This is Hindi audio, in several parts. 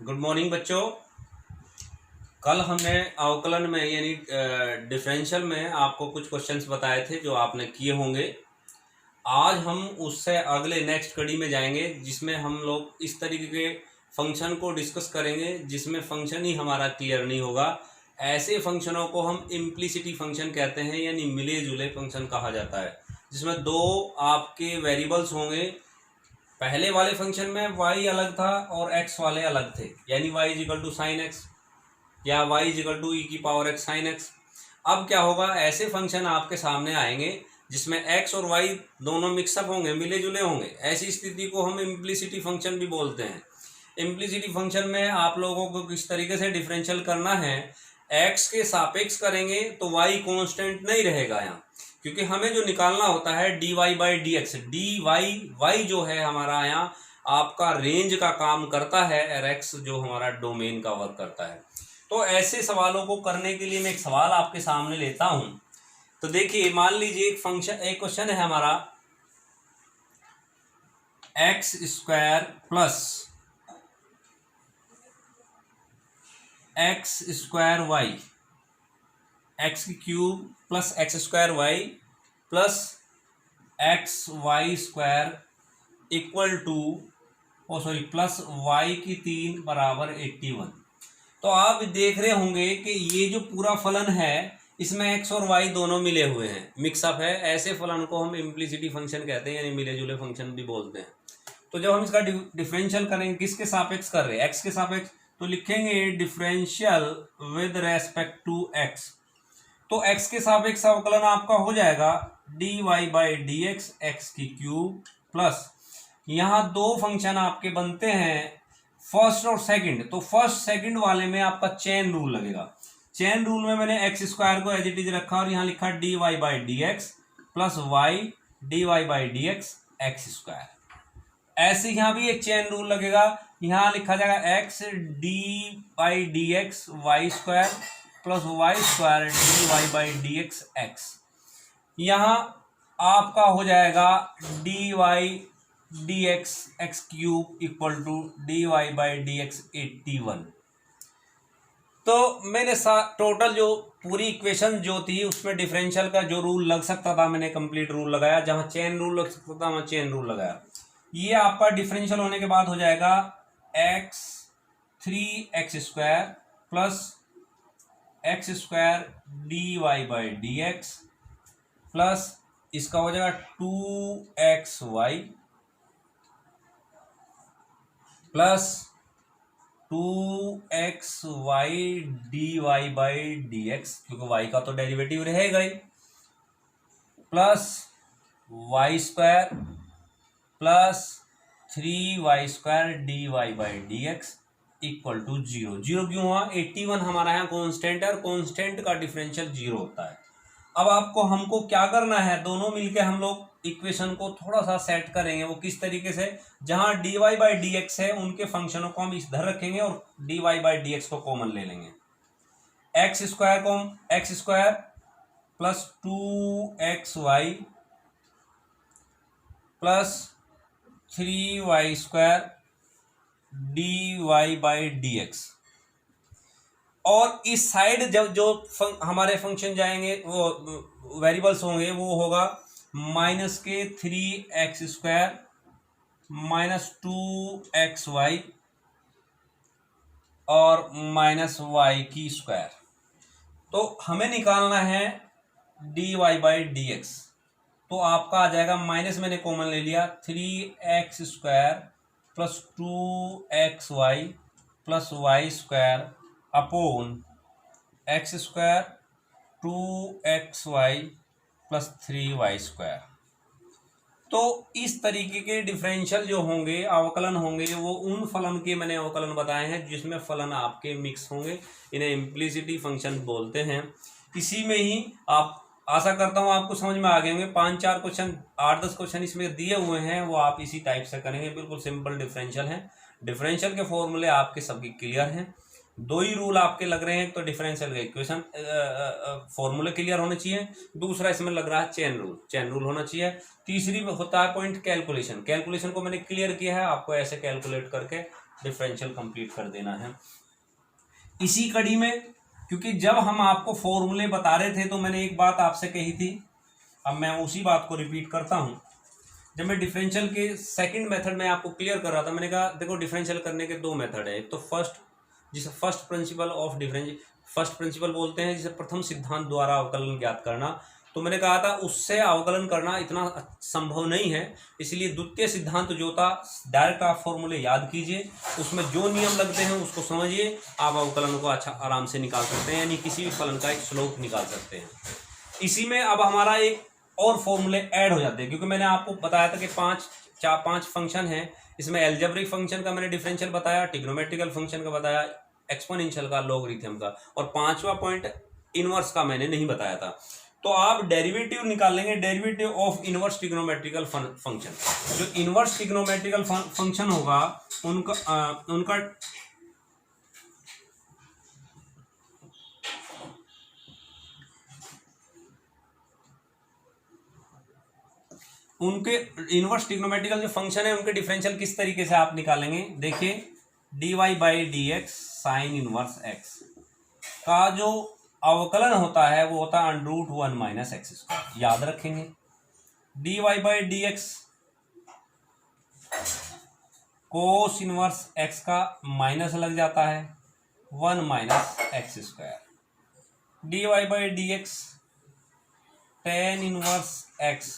गुड मॉर्निंग बच्चों। कल हमने अवकलन में यानी डिफरेंशियल में आपको कुछ क्वेश्चंस बताए थे जो आपने किए होंगे। आज हम उससे अगले नेक्स्ट कड़ी में जाएंगे जिसमें हम लोग इस तरीके के फंक्शन को डिस्कस करेंगे जिसमें फंक्शन ही हमारा क्लियर नहीं होगा। ऐसे फंक्शनों को हम इम्प्लिसिटी फंक्शन कहते हैं यानी मिले जुले फंक्शन कहा जाता है, जिसमें दो आपके वेरिएबल्स होंगे। पहले वाले फंक्शन में y अलग था और x वाले अलग थे, यानी y is equal to sine x या y इजिकल टू ई की पावर x साइन एक्स। अब क्या होगा, ऐसे फंक्शन आपके सामने आएंगे जिसमें x और y दोनों मिक्सअप होंगे, मिले जुले होंगे। ऐसी स्थिति को हम इम्प्लिसिटी फंक्शन भी बोलते हैं। इम्प्लिसिटी फंक्शन में आप लोगों को किस तरीके से डिफरेंशियल करना है, x के सापेक्ष करेंगे तो y कांस्टेंट नहीं रहेगा यहाँ, क्योंकि हमें जो निकालना होता है dy by d x. y जो है हमारा यहाँ आपका रेंज का काम करता है और x जो हमारा डोमेन का वर्क करता है। तो ऐसे सवालों को करने के लिए मैं एक सवाल आपके सामने लेता हूं। तो देखिए, मान लीजिए एक क्वेश्चन है हमारा x square plus x square y, x की cube plus x square y plus x y square equal to plus y की 3 बराबर 81। तो आप देख रहे होंगे कि ये जो पूरा फलन है इसमें x और y दोनों मिले हुए हैं, मिक्सअप है। ऐसे फलन को हम इम्प्लिसिटी फंक्शन कहते हैं, यानी मिले जुले फंक्शन भी बोलते हैं। तो जब हम इसका डिफरेंशियल करेंगे, किसके सापेक्ष कर रहे हैं, x के सापेक्ष, तो लिखेंगे differential with respect to x। तो x के सापेक्ष अवकलन आपका हो जाएगा dy बाई डी एक्स की क्यूब प्लस यहाँ दो फंक्शन आपके बनते हैं फर्स्ट और सेकंड। तो फर्स्ट सेकंड वाले में आपका चेन रूल लगेगा। चेन रूल में मैंने एक्स स्क्वायर को एज इट इज रखा और यहाँ लिखा dy by d x plus y dy by d x x square. ऐसे यहाँ भी एक चेन रूल लगेगा, यहाँ लिखा जाएगा x d by d x y square plus y square dy by d x x. यहाँ आपका हो जाएगा dy d x x cube equal to dy by d x 81। तो मैंने टोटल जो पूरी इक्वेशन जो थी उसमें डिफरेंशियल का जो रूल लग सकता था मैंने कंप्लीट रूल लगाया, जहां चेन रूल लग सकता था वहां चेन रूल लगाया। ये आपका डिफरेंशियल होने के बाद हो जाएगा x 3x square plus x square d y by d x plus इसका हो जाएगा 2xy plus 2xy dy by d x, क्योंकि y का तो डेरिवेटिव रहेगा ही, plus y square plus 3y square dy by d x equal to 0। Zero क्यों हुआ, 81 हमारा यहाँ कॉन्स्टेंट है और कॉन्स्टेंट का डिफरेंशियल 0 होता है। अब हमको क्या करना है, दोनों मिलके हम लोग इक्वेशन को थोड़ा सा सेट करेंगे। वो किस तरीके से, जहां dy बाई डी एक्स है उनके फंक्शनों को हम इधर रखेंगे और dy बाई डी एक्स को कॉमन ले लेंगे। X square plus 2xy plus 3y square dy by d x. और इस साइड जब जो हमारे फंक्शन जाएंगे, वो वेरिएबल्स होंगे, वो होगा माइनस के 3x स्क्वायर माइनस 2xy और माइनस y की स्क्वायर। तो हमें निकालना है dy बाई डी एक्स। तो आपका आ जाएगा, माइनस मैंने कॉमन ले लिया, 3x square plus 2xy plus y square upon x square 2xy plus 3y square. तो इस तरीके के डिफरेंशियल जो होंगे, अवकलन होंगे, वो उन फलन के मैंने अवकलन बताए हैं जिसमें फलन आपके मिक्स होंगे। इन्हें इम्प्लिसिटी फंक्शन बोलते हैं। इसी में ही आप, आशा करता हूँ आपको समझ में आ गए होंगे। 5-4 क्वेश्चन, 8-10 क्वेश्चन इसमें दिए हुए हैं, वो आप इसी टाइप से करेंगे। बिल्कुल सिंपल डिफरेंशियल है। डिफरेंशियल के फॉर्मूले आपके सबके क्लियर हैं। दो ही रूल आपके लग रहे हैं, तो डिफरेंशियल का इक्वेशन फॉर्मूले क्लियर होने चाहिए। दूसरा इसमें लग रहा है चेन रूल होना चाहिए। तीसरी होता है पॉइंट कैलकुलेशन को मैंने क्लियर किया है, आपको ऐसे कैलकुलेट करके डिफरेंशियल कंप्लीट कर देना है। इसी कड़ी में, क्योंकि जब हम आपको फॉर्मूले बता रहे थे तो मैंने एक बात आपसे कही थी, अब मैं उसी बात को रिपीट करता हूं। जब मैं डिफरेंशियल के सेकंड मेथड में आपको क्लियर कर रहा था, मैंने कहा देखो डिफरेंशियल करने के दो मेथड है। एक तो जिसे first principle of differential, first principle बोलते हैं, जिसे प्रथम सिद्धांत द्वारा अवकलन ज्ञात करना। तो मैंने कहा था उससे अवकलन करना इतना संभव नहीं है, इसलिए द्वितीय सिद्धांत जो था डायरेक्ट आप फॉर्मूले याद कीजिए, उसमें जो नियम लगते हैं उसको समझिए, आप अवकलन को अच्छा आराम से निकाल सकते हैं, यानी किसी भी फलन का एक स्लोप निकाल सकते हैं। इसी में अब हमारा एक और फॉर्मूले ऐड हो जाते हैं, क्योंकि मैंने आपको बताया था कि पांच फंक्शन हैं। इसमें एल्जेब्रिक फंक्शन का मैंने डिफरेंशियल बताया, ट्रिग्नोमेट्रिकल फंक्शन का बताया, एक्सपोनेंशियल का, लॉगरिथम का, और पांचवा पॉइंट इनवर्स का मैंने नहीं बताया था। तो आप डेरिवेटिव निकाल लेंगे, derivative of inverse trigonometrical function. जो इनवर्स ट्रिग्नोमेट्रिकल फंक्शन होगा उनके इनवर्स ट्रिग्नोमेट्रिकल जो फंक्शन है उनके डिफरेंशियल किस तरीके से आप निकालेंगे। देखिए dy by d x sine inverse x का जो अवकलन होता है वो होता है √1 माइनस एक्स स्क्वायर। याद रखेंगे dy by d x cos inverse x का माइनस लग जाता है 1 minus x square, dy by d x tan inverse x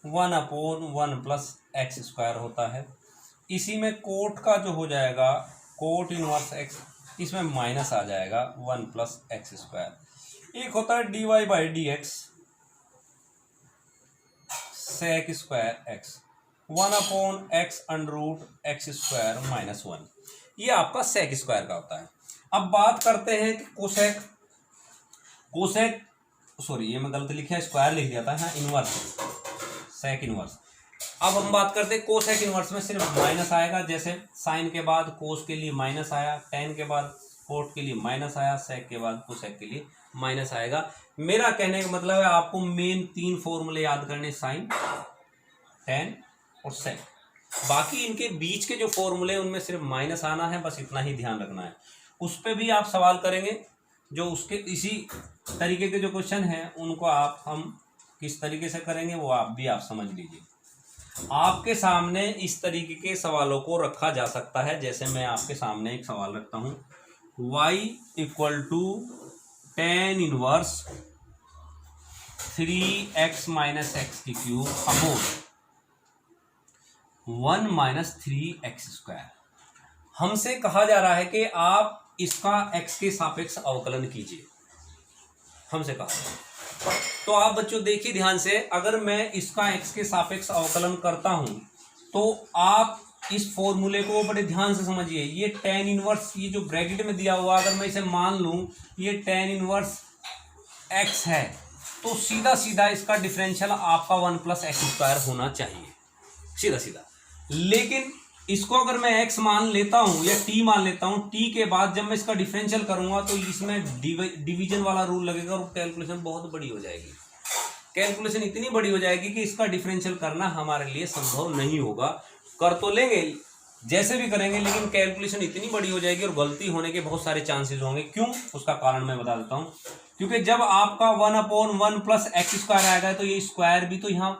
1/1 plus x square होता है। इसी में कोट का जो हो जाएगा कोट इनवर्स एक्स, इसमें माइनस आ जाएगा 1 प्लस एक्स स्क्वायर। एक होता है dy by d x sec square x 1/x √ x square minus 1, ये आपका सेक स्क्वायर का होता है। अब बात करते हैं कि कोसेक सॉरी ये मैं गलत लिखा, स्क्वायर लिख दिया था, हाँ इनवर्स सेक इनवर्स। अब हम बात करते हैं कोसेक इनवर्स में सिर्फ माइनस आएगा, जैसे साइन के बाद कोस के लिए माइनस आया, टेन के बाद कोट के लिए माइनस आया, सेक के बाद कोसेक के लिए माइनस आएगा। मेरा कहने का मतलब है आपको मेन 3 फॉर्मूले याद करने, साइन, टेन और सेक। बाकी इनके बीच के जो फॉर्मूले उनमें सिर्फ माइनस आना है, बस इतना ही ध्यान रखना है। उस पर भी आप सवाल करेंगे, जो उसके इसी तरीके के जो क्वेश्चन हैं उनको हम किस तरीके से करेंगे वो आप समझ लीजिए। आपके सामने इस तरीके के सवालों को रखा जा सकता है, जैसे मैं आपके सामने एक सवाल रखता हूं, y = tan inverse 3x minus x की cube upon 1 minus 3x square. हमसे कहा जा रहा है कि आप इसका x के सापेक्ष अवकलन कीजिए, हमसे कहा। तो आप बच्चों देखिए ध्यान से, अगर मैं इसका x के सापेक्ष अवकलन करता हूं तो आप इस फॉर्मूले को बड़े ध्यान से समझिए। ये tan इनवर्स, ये जो ब्रैकेट में दिया हुआ, अगर मैं इसे मान लूं ये tan इनवर्स x है, तो सीधा सीधा इसका डिफरेंशियल आपका 1 प्लस एक्स स्क्वायर होना चाहिए, सीधा सीधा। लेकिन इसको अगर मैं x मान लेता हूं या t मान लेता हूं, t के बाद जब मैं इसका डिफरेंशियल करूंगा तो इसमें डिवीजन वाला रूल लगेगा और कैलकुलेशन बहुत बड़ी हो जाएगी। कैलकुलेशन इतनी बड़ी हो जाएगी कि इसका डिफरेंशियल करना हमारे लिए संभव नहीं होगा। कर तो लेंगे जैसे भी करेंगे, लेकिन कैलकुलेशन इतनी बड़ी हो जाएगी और गलती होने के बहुत सारे चांसेस होंगे। क्यों, उसका कारण मैं बता देता हूँ। क्योंकि जब आपका 1/1 प्लस एक्स स्क्वायर आएगा तो ये स्क्वायर भी तो यहाँ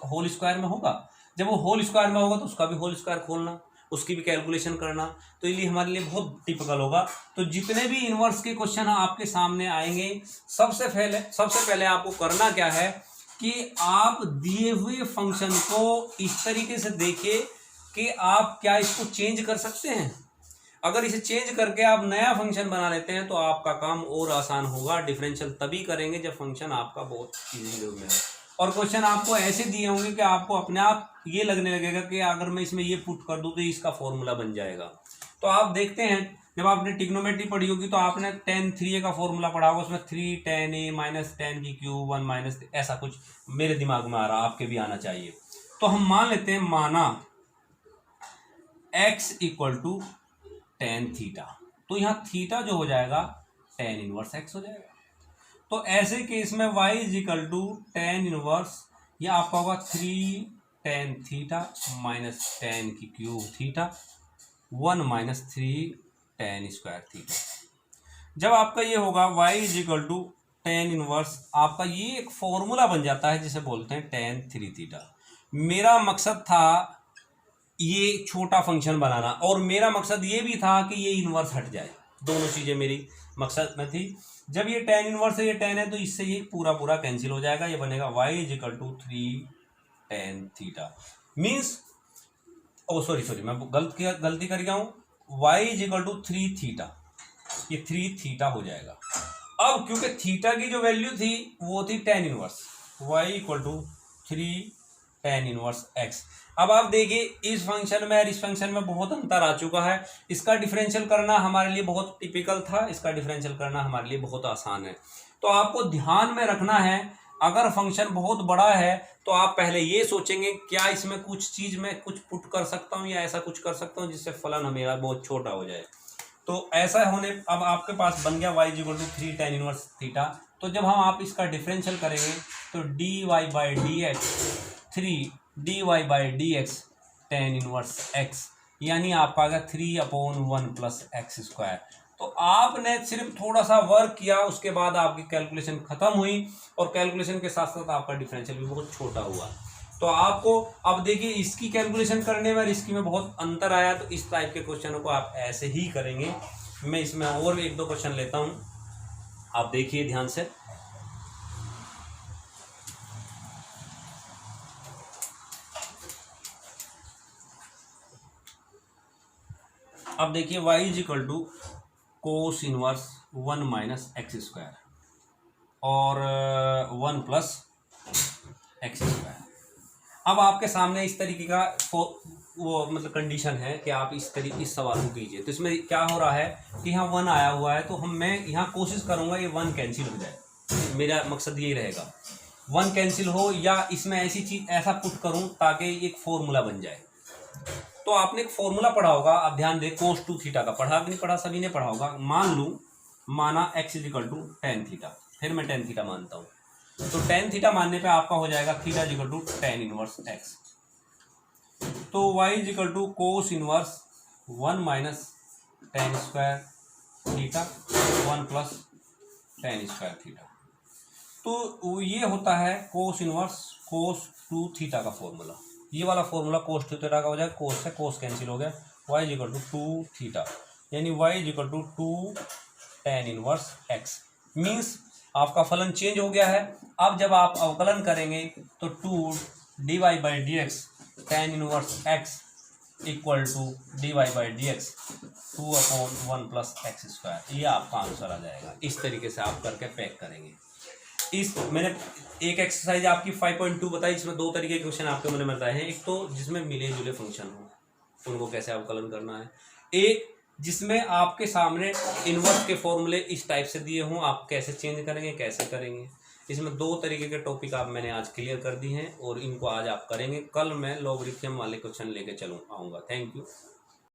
होल स्क्वायर में होगा। जब वो होल स्क्वायर में होगा तो उसका भी होल स्क्वायर खोलना, उसकी भी कैलकुलेशन करना, तो इसलिए हमारे लिए बहुत टिपिकल होगा। तो जितने भी इनवर्स के क्वेश्चन आपके सामने आएंगे, सबसे पहले आपको करना क्या है कि आप दिए हुए फंक्शन को इस तरीके से देखिए कि आप क्या इसको चेंज कर सकते हैं। अगर इसे चेंज करके आप नया फंक्शन बना लेते हैं तो आपका काम और आसान होगा। डिफरेंशियल तभी करेंगे जब फंक्शन आपका बहुत इजी में हो, और क्वेश्चन आपको ऐसे दिए होंगे कि आपको अपने आप ये लगने लगेगा कि अगर मैं इसमें ये पुट कर दूं तो इसका फॉर्मूला बन जाएगा। तो आप देखते हैं, जब आपने ट्रिग्नोमेट्री पढ़ी होगी तो आपने tan 3a का फॉर्मूला पढ़ा होगा, उसमें 3 tan a माइनस tan की क्यूब 1 माइनस, ऐसा कुछ मेरे दिमाग में आ रहा, आपके भी आना चाहिए। तो हम मान लेते हैं, माना x = tan थीटा, तो यहाँ थीटा जो हो जाएगा tan इनवर्स x हो जाएगा। तो ऐसे केस में y = tan इनवर्स, यह आपका होगा 3 tan थीटा माइनस tan की cube theta 1 minus 3 tan square theta. जब आपका ये होगा y is equal to tan inverse, आपका ये एक फॉर्मूला बन जाता है जिसे बोलते हैं tan 3 थीटा। मेरा मकसद था ये छोटा फंक्शन बनाना, और मेरा मकसद ये भी था कि ये इनवर्स हट जाए। दोनों चीज़ें मेरी मकसद में थी। जब ये tan इनवर्स है, ये tan है, तो इससे ये पूरा पूरा कैंसिल हो जाएगा। ये बनेगा y is equal to 3 tan theta. Means sorry मैं गलती कर गया हूँ। y is equal to 3 theta, ये 3 थीटा हो जाएगा। अब क्योंकि थीटा की जो वैल्यू थी वो थी tan inverse, y equal to 3 tan inverse x। अब आप देखिए इस फंक्शन में और इस फंक्शन में बहुत अंतर आ चुका है। इसका डिफरेंशियल करना हमारे लिए बहुत टिपिकल था, इसका डिफरेंशियल करना हमारे लिए बहुत आसान है। तो आपको ध्यान में रखना है, अगर फंक्शन बहुत बड़ा है तो आप पहले ये सोचेंगे क्या इसमें कुछ चीज़ में कुछ पुट कर सकता हूँ या ऐसा कुछ कर सकता हूँ जिससे फलन मेरा बहुत छोटा हो जाए। तो ऐसा होने, अब आपके पास बन गया y equal to 3 tan inverse theta. तो जब हम आप इसका डिफरेंशियल करेंगे तो dy by d x 3 dy by d x tan inverse x, यानी आपका आ गया 3/1 प्लस एक्स स्क्वायर। तो आपने सिर्फ थोड़ा सा वर्क किया, उसके बाद आपकी कैलकुलेशन खत्म हुई, और कैलकुलेशन के साथ साथ आपका डिफरेंशियल भी बहुत छोटा हुआ। तो आपको अब देखिए इसकी कैलकुलेशन करने में और इसकी में बहुत अंतर आया। तो इस टाइप के क्वेश्चनों को आप ऐसे ही करेंगे। मैं इसमें और भी 1-2 क्वेश्चन लेता हूं, आप देखिए ध्यान से। अब देखिए y is equal to cos inverse 1 minus x square और 1 प्लस एक्स स्क्वायर। अब आपके सामने इस तरीके का वो मतलब कंडीशन है कि आप इस सवाल को कीजिए। तो इसमें क्या हो रहा है कि यहाँ 1 आया हुआ है, तो मैं यहाँ कोशिश करूँगा ये 1 कैंसिल हो जाए। मेरा मकसद यही रहेगा 1 कैंसिल हो, या इसमें ऐसी चीज़ ऐसा पुट करूँ ताकि एक फॉर्मूला बन जाए। तो आपने एक फॉर्मूला पढ़ा होगा, आप ध्यान दें, कोस 2 थीटा का पढ़ा कि नहीं पढ़ा, सभी ने पढ़ा होगा। माना x is equal to tan theta, फिर मैं tan थीटा मानता हूँ। तो tan थीटा मानने पे आपका हो जाएगा theta is equal to tan inverse x। तो y is equal to cos inverse 1 minus tan square theta 1 plus tan square theta. तो ये होता है कोस इनवर्स कोस 2 थीटा का फॉर्मूला। ये वाला फॉर्मूला कोस 2 थीटा का हो जाएगा, कोस से कोस कैंसिल हो गया, y इज इक्वल टू 2 थीटा, यानी y is equal to 2 tan inverse x। Means आपका फलन चेंज हो गया है। अब जब आप अवकलन करेंगे तो 2 dy by d x tan inverse x equal to dy by d x 2/1 plus x square, ये आपका आंसर आ जाएगा। इस तरीके से आप करके पैक करेंगे। इस मैंने एक एक्सरसाइज आपकी 5.2 बताई, इसमें 2 तरीके के क्वेश्चन आपके मन में बताए हैं। एक तो जिसमें मिले जुले फंक्शन हो, उनको कैसे अवकलन करना है। एक जिसमें आपके सामने इनवर्स के फॉर्मूले इस टाइप से दिए हों, आप कैसे चेंज करेंगे, कैसे करेंगे। इसमें 2 तरीके के टॉपिक आप मैंने आज क्लियर कर दी हैं, और इनको आज आप करेंगे। कल मैं लॉगरिथम वाले क्वेश्चन लेके आऊँगा। Thank you.